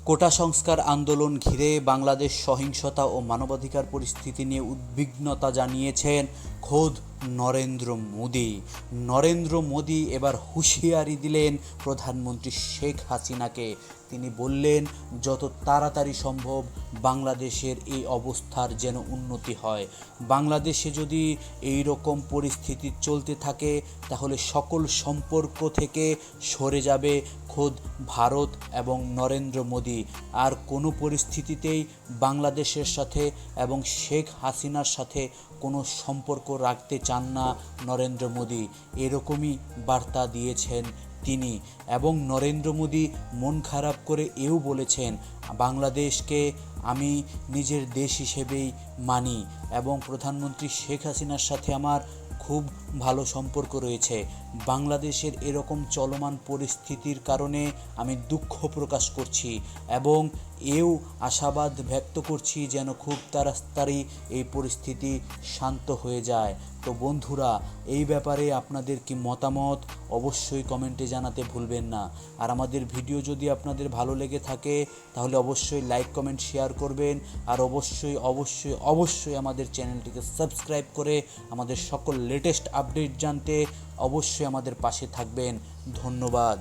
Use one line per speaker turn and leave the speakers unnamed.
কোটা সংস্কার আন্দোলন ঘিরে বাংলাদেশ সহিংসতা ও মানবাধিকার পরিস্থিতি নিয়ে উদ্বিগ্নতা জানিয়েছেন খোদ নরেন্দ্র মোদি। নরেন্দ্র মোদি এবার হুঁশিয়ারি দিলেন প্রধানমন্ত্রী শেখ হাসিনাকে। তিনি বললেন, যত তাড়াতাড়ি সম্ভব বাংলাদেশের এই অবস্থার যেন উন্নতি হয়। বাংলাদেশে যদি এই রকম পরিস্থিতি চলতে থাকে তাহলে সকল সম্পর্ক থেকে সরে যাবে খোদ ভারত এবং নরেন্দ্র মোদি। আর কোনো পরিস্থিতিতেই বাংলাদেশের সাথে এবং শেখ হাসিনার সাথে কোনো সম্পর্ক রাখতে চান না নরেন্দ্র মোদি। এরকমই বার্তা দিয়েছেন তিনি। এবং নরেন্দ্র মোদি মন খারাপ করে এও বলেছেন, বাংলাদেশকে আমি নিজের দেশ হিসেবেই মানি এবং প্রধানমন্ত্রী শেখ হাসিনার সাথে আমার খুব ভালো সম্পর্ক রয়েছে। বাংলাদেশের এরকম চলমান পরিস্থিতির কারণে আমি দুঃখ প্রকাশ করছি এবং এও আশাবাদ ব্যক্ত করছি যেন খুব তাড়াতাড়ি এই পরিস্থিতি শান্ত হয়ে যায়। তো বন্ধুরা, এই ব্যাপারে আপনাদের কি মতামত অবশ্যই কমেন্টে জানাতে ভুলবেন না। আর আমাদের ভিডিও যদি আপনাদের ভালো লেগে থাকে তাহলে অবশ্যই লাইক, কমেন্ট, শেয়ার করবেন। আর অবশ্যই অবশ্যই অবশ্যই আমাদের চ্যানেলটিকে সাবস্ক্রাইব করে আমাদের সকল লেটেস্ট আপডেট জানতে অবশ্যই আমাদের পাশে থাকবেন। ধন্যবাদ।